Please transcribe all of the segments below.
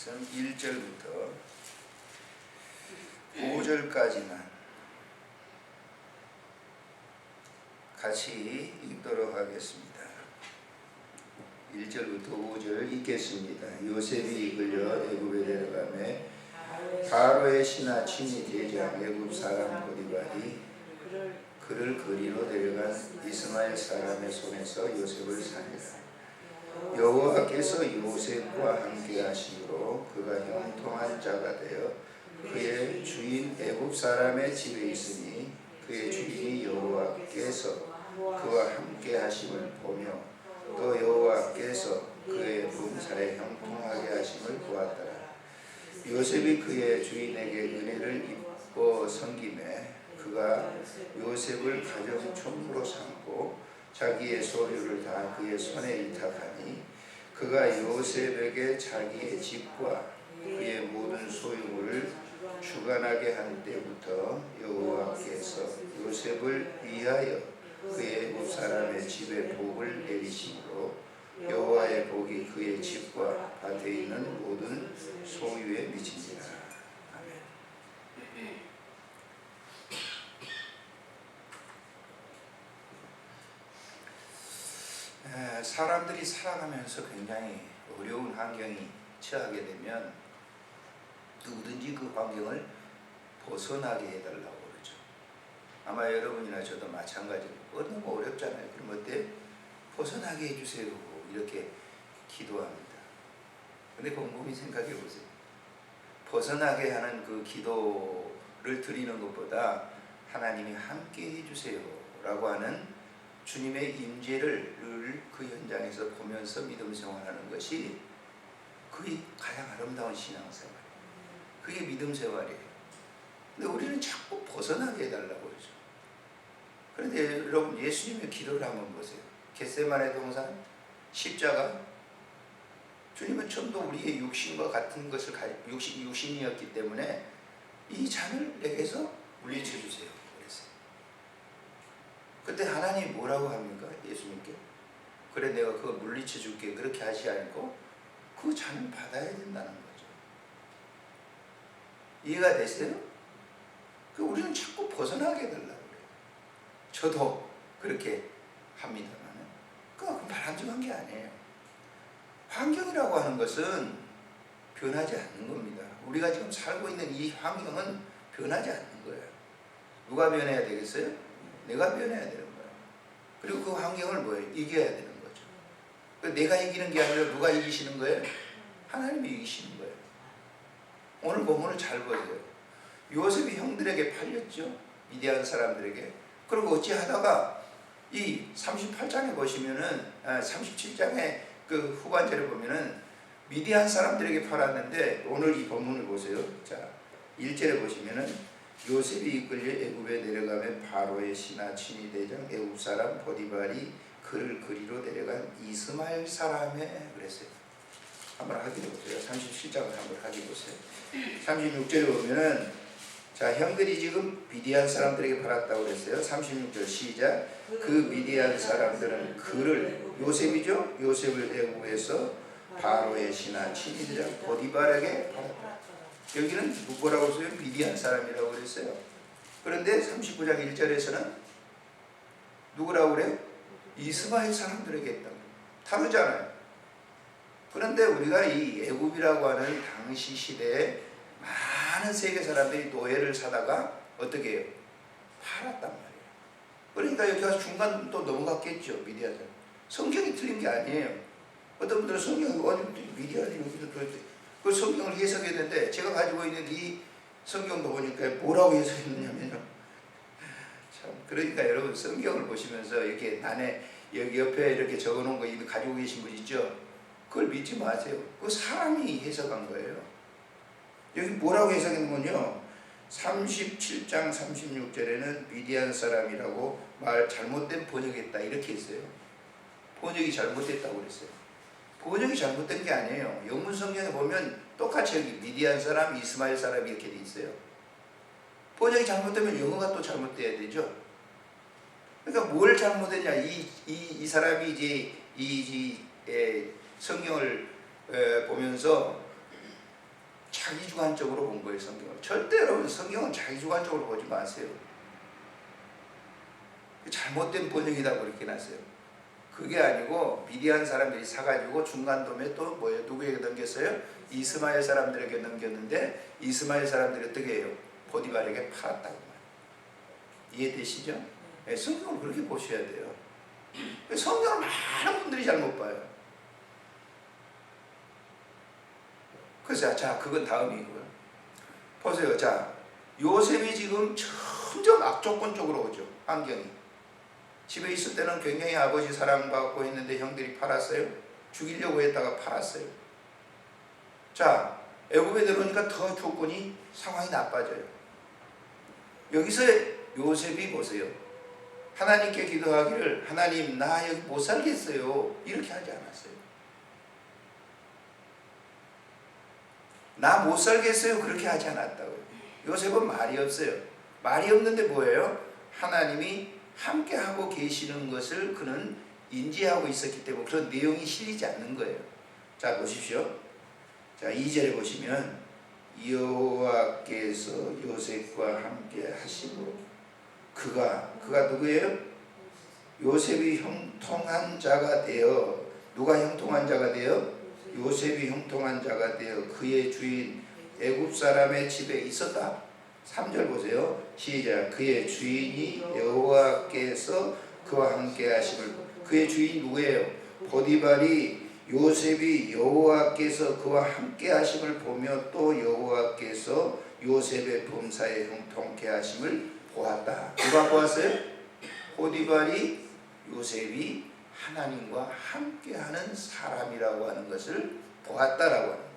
말씀 1절부터 5절까지만 같이 읽도록 하겠습니다. 1절부터 5절 읽겠습니다. 요셉이 이끌려 애굽에 데려가매 바로의 신하 친위 대장 애굽 사람 보디발이 그를 거리로 데려간 이스마엘 사람의 손에서 요셉을 살리라. 여호와께서 요셉과 함께 하심으로 그가 형통한 자가 되어 그의 주인 애굽 사람의 집에 있으니 그의 주인이 여호와께서 그와 함께 하심을 보며 또 여호와께서 그의 범사에 형통하게 하심을 보았더라. 요셉이 그의 주인에게 은혜를 입어 섬김에 그가 요셉을 가정 총무로 삼고 자기의 소유를 다 그의 손에 일탁하니 그가 요셉에게 자기의 집과 그의 모든 소유물을 주관하게 한 때부터 여호와께서 요셉을 위하여 그의 애굽 사람의 집에 복을 내리심으로 여호와의 복이 그의 집과 밭에 있는 모든 소유에 미친지라. 아멘. 사람들이 살아가면서 굉장히 어려운 환경이 처하게 되면 누구든지 그 환경을 벗어나게 해달라고 그러죠. 아마 여러분이나 저도 마찬가지로 너무 어렵잖아요. 그럼 어때? 벗어나게 해주세요. 이렇게 기도합니다. 근데 곰곰이 생각해 보세요. 벗어나게 하는 그 기도를 드리는 것보다 하나님이 함께 해주세요 라고 하는 주님의 임재를 그 현장에서 보면서 믿음 생활하는 것이 그게 가장 아름다운 신앙생활이에요. 그게 믿음 생활이에요. 근데 우리는 자꾸 벗어나게 해달라고 그러죠. 그런데 여러분 예수님의 기도를 한번 보세요. 겟세마네 동산 십자가, 주님은 처음도 우리의 육신과 같은 것을 육신이었기 때문에 이 잔을 내게서 물리쳐 주세요 그랬어요. 그때 하나님이 뭐라고 합니까? 예수님께 그래 내가 그거 물리쳐 줄게 그렇게 하지 않고 그 잔을 받아야 된다는 거죠. 이해가 되세요? 우리는 자꾸 벗어나게 해달라고 그래요. 저도 그렇게 합니다만 그건 바람직한 게 아니에요. 환경이라고 하는 것은 변하지 않는 겁니다. 우리가 지금 살고 있는 이 환경은 변하지 않는 거예요. 누가 변해야 되겠어요? 내가 변해야 되는 거예요. 그리고 그 환경을 뭐예요? 이겨야 되는 거죠. 내가 이기는 게 아니라 누가 이기시는 거예요? 하나님이 이기시는 거예요. 오늘 본문을 잘 보세요. 요셉이 형들에게 팔렸죠. 미디안 사람들에게. 그리고 어찌 하다가 이 38장에 보시면은 37장에 그 후반절에 보면은 미디안 사람들에게 팔았는데 오늘 이 본문을 보세요. 자, 1절에 보시면은 요셉이 이끌려 애굽에 내려가면 바로의 신하 친위 대장 애굽 사람 보디발이 그를 그리로 데려간 이스마엘 사람에 그랬어요. 한번 확인해 보세요. 37장을 한번 확인해 보세요. 36절에 보면은 자, 형들이 지금 미디안 사람들에게 팔았다고 그랬어요. 36절 시작. 그 미디안 사람들은 그를 요셉이죠. 요셉을 애굽에서 바로의 신하 친위 대장 보디발에게 팔았다. 여기는 뭐라고 써요? 미디안 사람이라고 그랬어요. 그런데 39장 1절에서는 누구라고 그래요? 이스마엘 사람들에게 했다고. 다르잖아요. 그런데 우리가 이 애굽이라고 하는 당시 시대에 많은 세계 사람들이 노예를 사다가 어떻게 해요? 팔았단 말이에요. 그러니까 여기 가서 중간 또 넘어갔겠죠. 미디안 사람. 성경이 틀린 게 아니에요. 어떤 분들은 성경이 미디안이 여기서 들어있대. 그 성경을 해석했는데 제가 가지고 있는 이 성경도 보니까 뭐라고 해석했느냐면요. 참 그러니까 여러분 성경을 보시면서 이렇게 안에 여기 옆에 이렇게 적어놓은 거 이미 가지고 계신 분 있죠. 그걸 믿지 마세요. 그 사람이 해석한 거예요. 여기 뭐라고 해석했냐면요. 37장 36절에는 미디안 사람이라고 말 잘못된 번역했다 이렇게 했어요. 번역이 잘못됐다고 그랬어요. 번역이 잘못된 게 아니에요. 영문 성경에 보면 똑같이 여기 미디안 사람, 이스마엘 사람 이렇게 돼 있어요. 번역이 잘못되면 영어가 또 잘못돼야 되죠. 그러니까 뭘 잘못했냐? 이 사람이 이제 이 성경을 보면서 자기주관적으로 본 거예요. 성경을. 절대 여러분 성경은 자기주관적으로 보지 마세요. 잘못된 번역이다 그렇게 놨어요. 그게 아니고 미디안 사람들이 사가지고 중간돔에 또 뭐예요? 누구에게 넘겼어요? 이스마엘 사람들에게 넘겼는데 이스마엘 사람들이 어떻게 해요? 보디발에게 팔았다고 말이에요. 이해되시죠? 네, 성경을 그렇게 보셔야 돼요. 성경을 많은 분들이 잘못 봐요. 그래서 자 그건 다음이고요. 보세요. 자 요셉이 지금 점점 악조건 쪽으로 오죠. 환경이. 집에 있을 때는 굉장히 아버지 사랑받고 했는데 형들이 팔았어요. 죽이려고 했다가 팔았어요. 자 애굽에 들어오니까 더 조건이 상황이 나빠져요. 여기서 요셉이 보세요. 하나님께 기도하기를 하나님 나 여기 못 살겠어요. 이렇게 하지 않았어요. 나 못 살겠어요. 그렇게 하지 않았다고요. 요셉은 말이 없어요. 말이 없는데 뭐예요? 하나님이 함께하고 계시는 것을 그는 인지하고 있었기 때문에 그런 내용이 실리지 않는 거예요. 자 보십시오. 자 2절에 보시면 여호와께서 요셉과 함께 하시고 그가 누구예요? 요셉이 형통한 자가 되어 누가 형통한 자가 되어? 요셉이 형통한 자가 되어 그의 주인 애굽 사람의 집에 있었다. 3절 보세요. 시작. 그의 주인이 여호와께서 그와 함께 하심을. 그의 주인이 누구예요? 보디발이 요셉이 여호와께서 그와 함께 하심을 보며 또 여호와께서 요셉의 범사에 형통케 하심을 보았다. 누가 보았어요? 보디발이 요셉이 하나님과 함께하는 사람이라고 하는 것을 보았다라고 하는 거예요.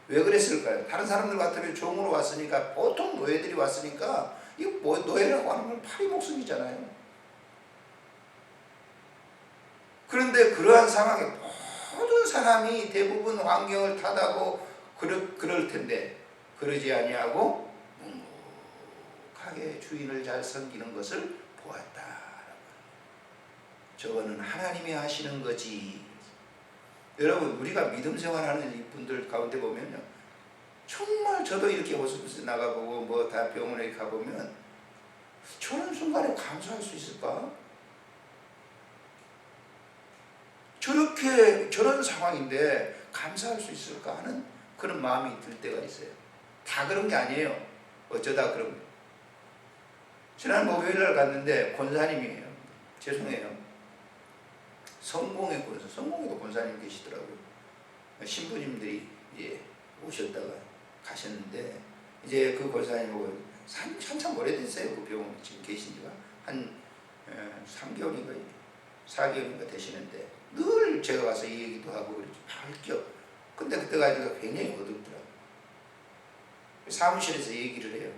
왜 그랬을까요? 다른 사람들 같으면 종으로 왔으니까 보통 노예들이 왔으니까 이거 뭐 노예라고 하는 건 파리 목숨이잖아요. 그런데 그러한 상황에 모든 사람이 대부분 환경을 탓하고 그럴 텐데 그러지 아니하고 묵묵하게 주인을 잘 섬기는 것을 보았다. 저거는 하나님이 하시는 거지. 여러분 우리가 믿음 생활하는 이분들 가운데 보면요 정말 저도 이렇게 호스피스 나가보고 뭐 다 병원에 가보면 저런 순간에 감사할 수 있을까? 저런 상황인데 감사할 수 있을까 하는 그런 마음이 들 때가 있어요. 다 그런 게 아니에요. 어쩌다 그런 거예요. 지난 목요일날 갔는데 권사님이에요. 죄송해요. 성공의 권사, 성공에도 권사님 계시더라고요. 신부님들이 이제 오셨다가 가셨는데 이제 그 권사님하고 한참 오래됐어요. 그 병원 지금 계신 지가 한 3개월인가 4개월인가 되시는데 늘 제가 가서 이 얘기도 하고 그랬죠. 밝혀. 근데 그때 가지고 굉장히 어둡더라고요. 사무실에서 얘기를 해요.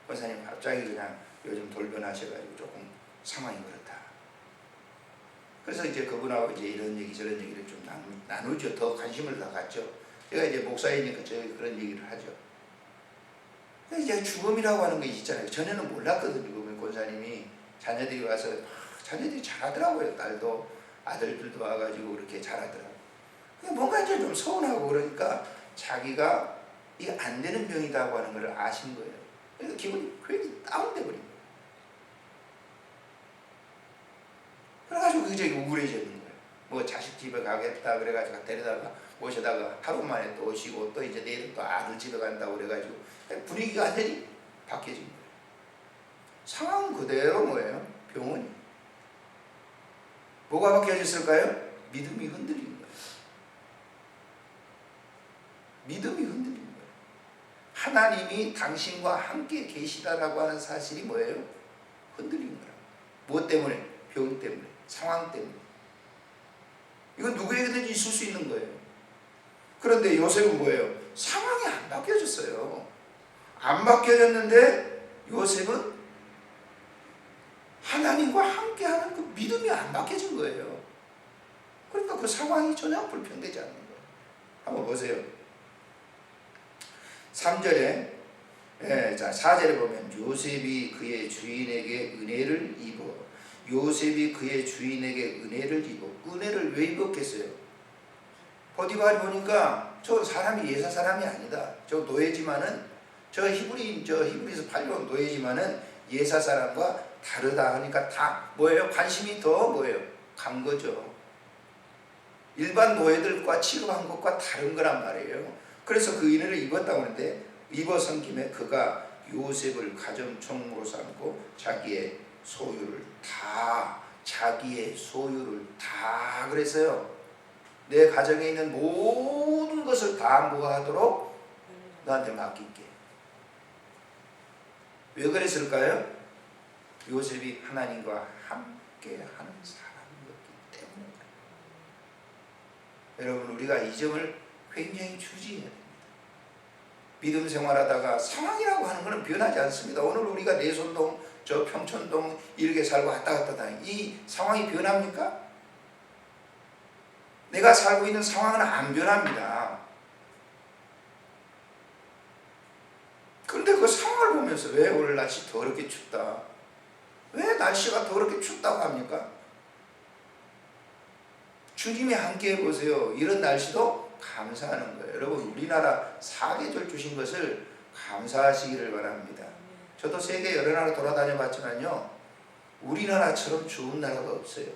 권사님 갑자기 그냥 요즘 돌변하셔가지고 조금 상황이 그렇다. 그래서 이제 그분하고 이제 이런 얘기 저런 얘기를 좀 나누죠. 더 관심을 더 갖죠. 제가 이제 목사이니까 저희 그런 얘기를 하죠. 이제 죽음이라고 하는 게 있잖아요. 전에는 몰랐거든요. 권사님이 자녀들이 와서 자녀들이 잘하더라고요. 딸도 아들들도 와가지고 그렇게 잘하더라고요. 뭔가 이제 좀 서운하고 그러니까 자기가 이게 안 되는 병이라고 하는 걸 아신 거예요. 그래서 기분이 굉장히 다운돼 버린 거예요. 그래가지고 굉장히 우울해지는 거예요. 뭐 자식 집에 가겠다 그래가지고 데려다가 모셔다가 하루 만에 또 오시고 또 이제 내일 또 아들 집에 간다고 그래가지고 분위기가 완전히 바뀌어진 거예요. 상황은 그대로 뭐예요? 병원이. 뭐가 바뀌어졌을까요? 믿음이 흔들린 거예요. 믿음이 흔들린 거예요. 하나님이 당신과 함께 계시다라고 하는 사실이 뭐예요? 흔들린 거라고. 무엇 때문에? 병 때문에. 상황 때문에. 이건 누구에게든지 있을 수 있는 거예요. 그런데 요셉은 뭐예요? 상황이 안 바뀌어졌어요. 안 바뀌어졌는데 요셉은 하나님과 함께하는 그 믿음이 안 바뀌어진 거예요. 그러니까 그 상황이 전혀 불편되지 않는 거예요. 한번 보세요. 3절에 자 4절에 보면 요셉이 그의 주인에게 은혜를 입어 요셉이 그의 주인에게 은혜를 입어 은혜를 왜 입었겠어요? 보디발이 보니까 저 사람이 예사 사람이 아니다. 저 노예지만은 저 히브리서 팔려온 노예지만은 예사 사람과 다르다 하니까 다 뭐예요? 관심이 더 뭐예요? 간 거죠. 일반 노예들과 취급한 것과 다른 거란 말이에요. 그래서 그 은혜를 입었다고 하는데 입어선 김에 그가 요셉을 가정총무로 삼고 자기의 소유를 다 그랬어요. 내 가정에 있는 모든 것을 다 뭐하도록 너한테 맡길게. 왜 그랬을까요? 요셉이 하나님과 함께하는 사람이었기 때문에. 여러분, 우리가 이 점을 굉장히 주의해야 됩니다. 믿음 생활하다가 상황이라고 하는 것은 변하지 않습니다. 오늘 우리가 내손동, 저 평촌동 이렇게 살고 왔다 갔다 다니는 이 상황이 변합니까? 내가 살고 있는 상황은 안 변합니다. 그런데 그 상황을 보면서 왜 오늘 날씨 더럽게 춥다? 왜 날씨가 더럽게 춥다고 합니까? 주님이 함께 해보세요. 이런 날씨도 감사하는 거예요. 여러분, 우리나라 사계절 주신 것을 감사하시기를 바랍니다. 저도 세계 여러 나라 돌아다녀 봤지만요, 우리나라처럼 좋은 나라가 없어요.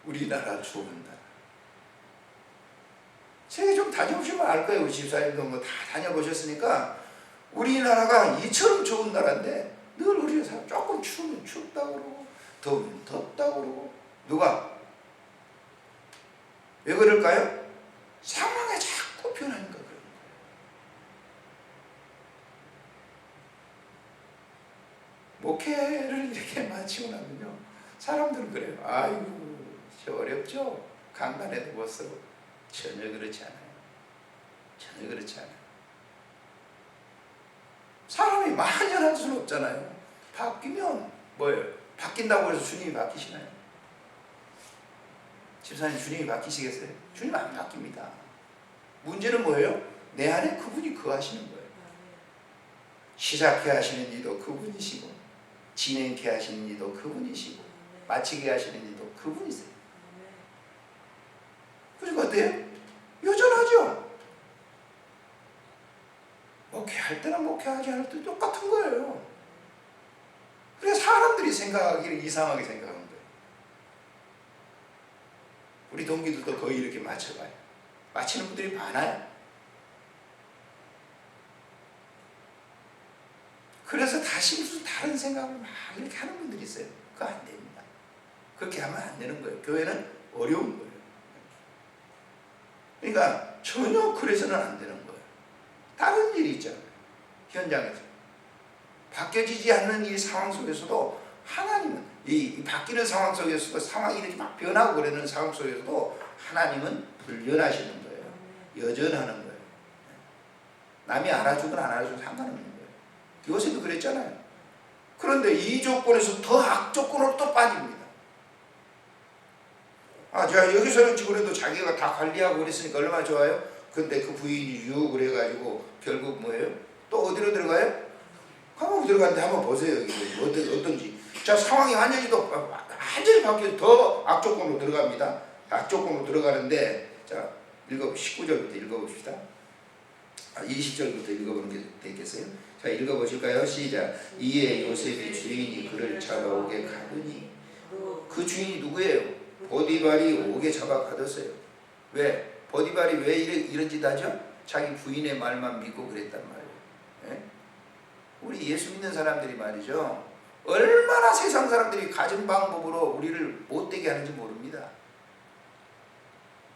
우리나라 좋은 나라. 세계 좀 다녀보시면 알 거예요. 우리 집사님도 뭐 다 다녀보셨으니까 우리나라가 이처럼 좋은 나라인데 늘 우리가 조금 추우면 춥다고 그러고 더우면 덥다고 그러고. 누가? 왜 그럴까요? 상황에 자꾸 변하니까 그런 거예요. 목회를 이렇게 마치고 나면요, 사람들은 그래요. 아이고, 저 어렵죠? 강단에도 못 쓰고. 전혀 그렇지 않아요. 전혀 그렇지 않아요. 사람이 만연할 수는 없잖아요. 바뀌면 뭐예요? 바뀐다고 해서 주님이 바뀌시나요? 집사님, 주님이 바뀌시겠어요? 주님 안 바뀝니다. 문제는 뭐예요? 내 안에 그분이 거하시는 거예요. 시작해 하시는 이도 그분이시고, 진행케 하시는 이도 그분이시고, 마치게 하시는 이도 그분이세요. 그러니까 어때요? 여전하죠? 목회할 때나 목회하지 않을 때 똑같은 거예요. 그래서 사람들이 생각하기를 이상하게 생각하는 거예요. 우리 동기들도 거의 이렇게 맞춰봐요. 맞히는 분들이 많아요. 그래서 다시 무슨 다른 생각을 막 이렇게 하는 분들이 있어요. 그거 안 됩니다. 그렇게 하면 안 되는 거예요. 교회는 어려운 거예요. 그러니까 전혀 그래서는 안 되는 거예요. 다른 일이 있잖아요. 현장에서. 바뀌어지지 않는 이 상황 속에서도 하나님은 이 바뀌는 상황 속에서도 상황이 이렇게 막 변하고 그러는 상황 속에서도 하나님은 불변하시는 거예요. 여전하는 거예요. 남이 알아주건 안 알아주건 상관없는 거예요. 요새도 그랬잖아요. 그런데 이 조건에서 더 악조건으로 또 빠집니다. 제가 여기서는 그래도 자기가 다 관리하고 그랬으니까 얼마나 좋아요? 근데 그 부인이 유혹을 해가지고 결국 뭐예요? 또 어디로 들어가요? 감옥 들어갔는데 한번 보세요. 어떤지. 자, 상황이 완전히 바뀌어서 더 악조건으로 들어갑니다. 악조건으로 들어가는데, 자, 19절부터 읽어봅시다. 20절부터 읽어보는 게 되겠어요? 자, 읽어보실까요? 시작. 이에 요셉이 주인이 그를 잡아오게 가더니, 그 주인이 누구예요? 보디발이 오게 잡아 가뒀어요. 왜? 보디발이 왜 이런 짓 하죠? 자기 부인의 말만 믿고 그랬단 말이에요. 예? 우리 예수 믿는 사람들이 말이죠, 얼마나 세상 사람들이 가진 방법으로 우리를 못되게 하는지 모릅니다.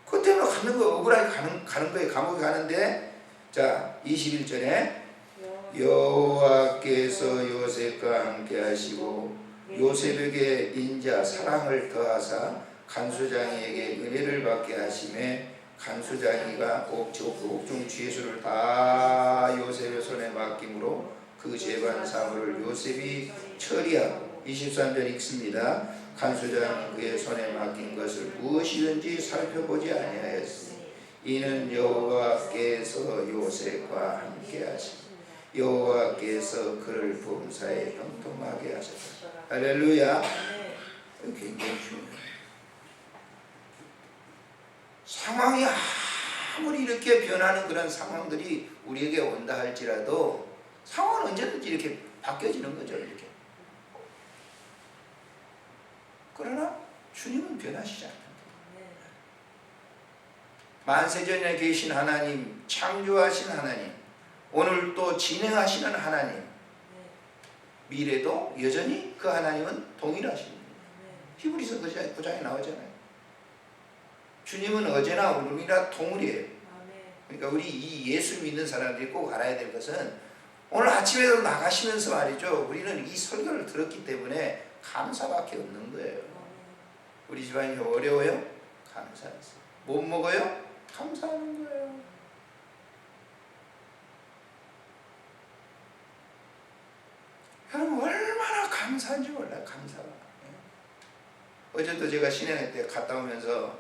그 때문에 가는 거, 억울하게 가는 거에 감옥에 가는데, 자, 21절에 여호와께서 요셉과 함께 하시고 요셉에게 인자 사랑을 더하사 간수장이에게 은혜를 받게 하심에 간수장이가 옥중 죄수를 다 요셉의 손에 맡김으로 그 재반 사물을 요셉이 처리하고. 23절 읽습니다. 간수장은 그의 손에 맡긴 것을 무엇이든지 살펴보지 아니하였으니 이는 여호와께서 요셉과 함께 하시고 여호와께서 그를 범사에 형통하게 하셨다. 할렐루야. 굉장히 중요해요. 상황이 아무리 이렇게 변하는 그런 상황들이 우리에게 온다 할지라도 상황은 언제든지 이렇게 바뀌어지는 거죠. 이렇게. 그러나 주님은 변하시지 않는다. 만세전에 계신 하나님, 창조하신 하나님, 오늘 또 진행하시는 하나님, 미래도 여전히 그 하나님은 동일하십니다. 히브리서 9장에 나오잖아요. 주님은 어제나 오늘이나 동일해요. 그러니까 우리 이 예수 믿는 사람들이 꼭 알아야 될 것은 오늘 아침에도 나가시면서 말이죠. 우리는 이 설교를 들었기 때문에 감사밖에 없는 거예요. 우리 집안이 어려워요? 감사하세요. 못 먹어요? 감사하는 거예요. 여러분 얼마나 감사한지 몰라요. 감사가. 어제도 제가 신행할 때 갔다 오면서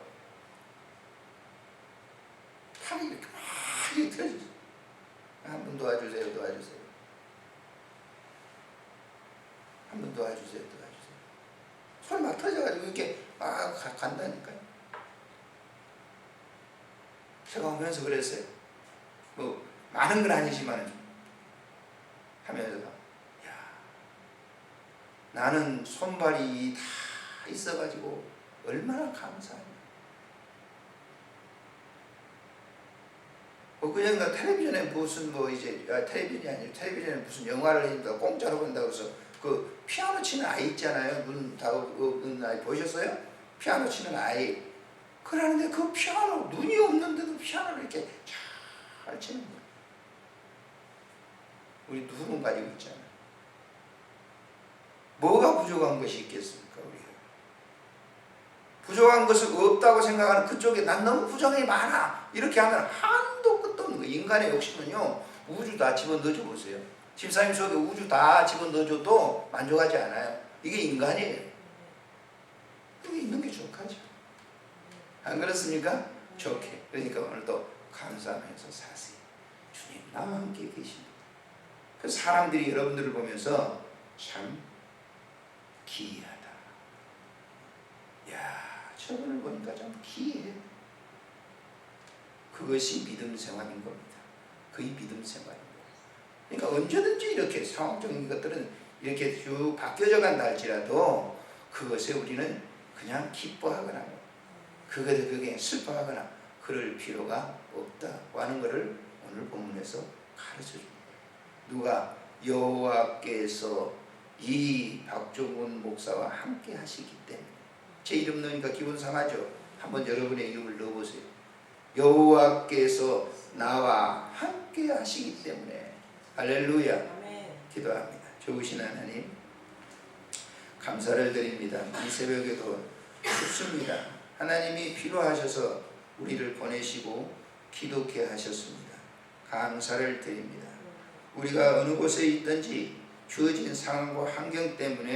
팔이 이렇게 막 이렇게 터졌어요. 한 번 도와주세요. 도와주세요. 한 번 도와주세요. 도와주세요. 손이 막 터져가지고 이렇게 막 간다니까요. 제가 오면서 그랬어요. 뭐 많은 건 아니지만 하면서 야, 나는 손발이 다 있어가지고 얼마나 감사하냐. 그냥 나 텔레비전에 무슨 뭐 이제 텔레비전이 아니고 텔레비전에 무슨 영화를 했는데 공짜로 본다고 해서 그 피아노 치는 아이 있잖아요. 눈 다 아이 보셨어요? 피아노 치는 아이. 그러는데 그 피아노 눈이 없는데도 피아노를 이렇게 잘 치는 거예요. 우리 눈은 가지고 있잖아요. 뭐가 부족한 것이 있겠습니까? 우리가 부족한 것은 없다고 생각하는 그쪽에 난 너무 부정이 많아 이렇게 하면 한도 끝도 없는 거예요. 인간의 욕심은요 우주 다 집어넣어줘 보세요. 집사님 속에 우주 다 집어넣어줘도 만족하지 않아요. 이게 인간이에요. 이게 있는 게 족하죠. 안 그렇습니까? 좋게. 그러니까 오늘도 감사하면서 사세요. 주님 나와 함께 계십니다. 그 사람들이 여러분들을 보면서 참 기이하다. 야, 저분을 보니까 좀 기이해. 그것이 믿음 생활인 겁니다. 그게 믿음 생활인 거예요. 그러니까 언제든지 이렇게 상황적인 것들은 이렇게 쭉 바뀌어져 간다 할지라도 그것에 우리는 그냥 기뻐하거나 그게 슬퍼하거나 그럴 필요가 없다고 하는 것을 오늘 본문에서 가르쳐 줍니다. 누가 여호와께서 이 박종훈 목사와 함께 하시기 때문에. 제 이름 넣으니까 기분 상하죠? 한번 여러분의 이름을 넣어보세요. 여호와께서 나와 함께 하시기 때문에. 할렐루야. 아멘. 기도합니다. 좋으신 하나님 감사를 드립니다. 이 새벽에도 춥습니다. 하나님이 필요하셔서 우리를 보내시고 기도케 하셨습니다. 감사를 드립니다. 우리가 어느 곳에 있든지 주어진 상황과 환경 때문에